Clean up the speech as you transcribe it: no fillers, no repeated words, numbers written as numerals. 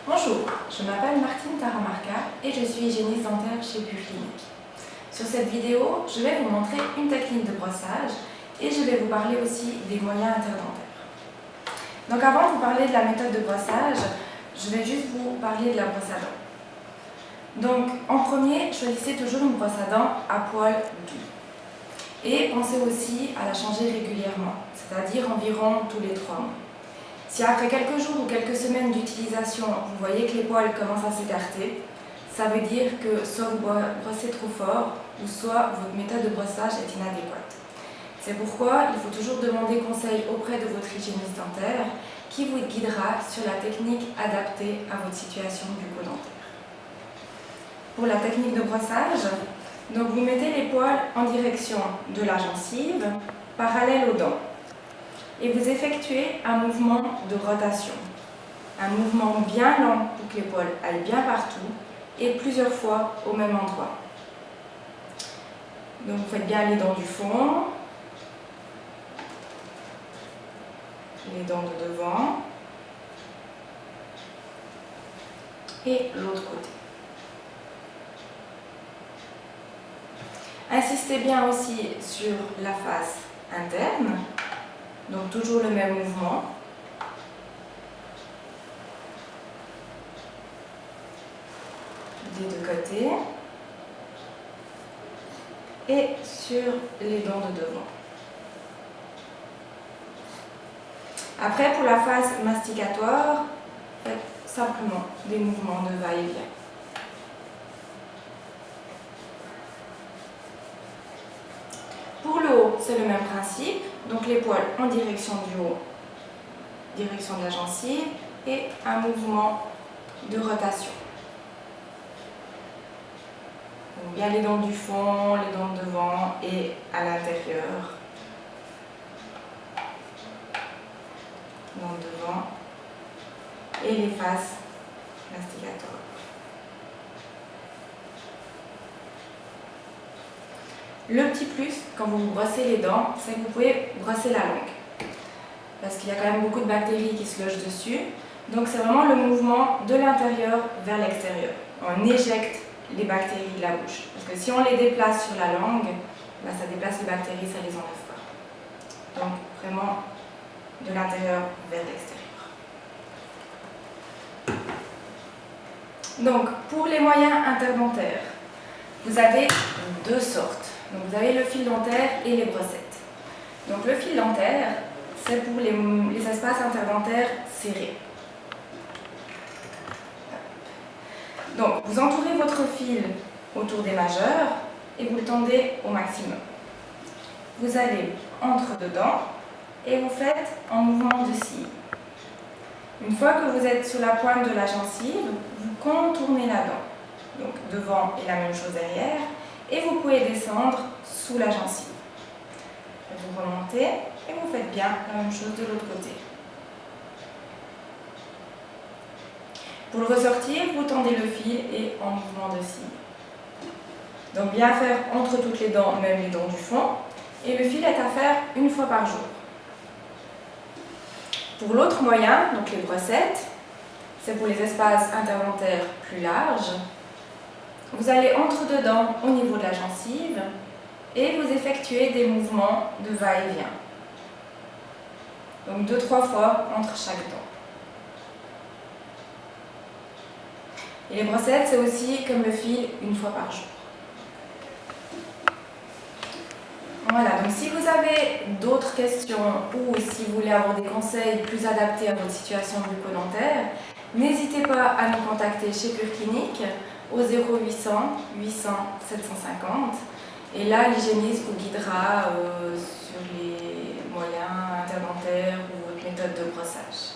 Bonjour, je m'appelle Martine Taramarca et je suis hygiéniste dentaire chez Pure Clinique. Sur cette vidéo, je vais vous montrer une technique de brossage et je vais vous parler aussi des moyens interdentaires. Donc avant de vous parler de la méthode de brossage, je vais juste vous parler de la brosse à dents. Donc en premier, choisissez toujours une brosse à dents à poil doux. Et pensez aussi à la changer régulièrement, c'est-à-dire environ tous les 3 mois. Si après quelques jours ou quelques semaines d'utilisation, vous voyez que les poils commencent à s'écarter, ça veut dire que soit vous brossez trop fort ou soit votre méthode de brossage est inadéquate. C'est pourquoi il faut toujours demander conseil auprès de votre hygiéniste dentaire qui vous guidera sur la technique adaptée à votre situation bucco-dentaire. Pour la technique de brossage, donc vous mettez les poils en direction de la gencive, parallèle aux dents. Et vous effectuez un mouvement de rotation. Un mouvement bien lent pour que les poils aillent bien partout et plusieurs fois au même endroit. Donc vous faites bien les dents du fond, les dents de devant et l'autre côté. Insistez bien aussi sur la face interne. Donc toujours le même mouvement. Des deux côtés. Et sur les dents de devant. Après, pour la face masticatoire, faites simplement des mouvements de va-et-vient. Pour le haut, c'est le même principe. Donc les poils en direction du haut, direction de la gencive et un mouvement de rotation. Donc bien les dents du fond, les dents de devant et à l'intérieur. Dents de devant et les faces masticatoires. Le petit plus, quand vous brossez les dents, c'est que vous pouvez brosser la langue. Parce qu'il y a quand même beaucoup de bactéries qui se logent dessus. Donc c'est vraiment le mouvement de l'intérieur vers l'extérieur. On éjecte les bactéries de la bouche. Parce que si on les déplace sur la langue, ben ça déplace les bactéries, ça les enlève pas. Donc vraiment de l'intérieur vers l'extérieur. Donc pour les moyens interdentaires, vous avez deux sortes. Donc vous avez le fil dentaire et les brossettes. Donc le fil dentaire, c'est pour les espaces interdentaires serrés. Donc vous entourez votre fil autour des majeurs et vous le tendez au maximum. Vous allez entre dedans et vous faites un mouvement de scie. Une fois que vous êtes sur la pointe de la gencive, vous contournez la dent. Donc devant et la même chose derrière. Et vous pouvez descendre sous la gencive. Vous remontez et vous faites bien la même chose de l'autre côté. Pour le ressortir, vous tendez le fil et en mouvement de scie. Donc bien faire entre toutes les dents, même les dents du fond. Et le fil est à faire une fois par jour. Pour l'autre moyen, donc les brossettes, c'est pour les espaces interdentaires plus larges. Vous allez entre dedans au niveau de la gencive et vous effectuez des mouvements de va-et-vient. Donc 2-3 fois entre chaque dent. Et les brossettes, c'est aussi comme le fil, une fois par jour. Voilà, donc si vous avez d'autres questions ou si vous voulez avoir des conseils plus adaptés à votre situation bucco-dentaire, n'hésitez pas à nous contacter chez Pure Clinique au 0800 800 750 et là l'hygiéniste vous guidera sur les moyens interdentaires ou votre méthode de brossage.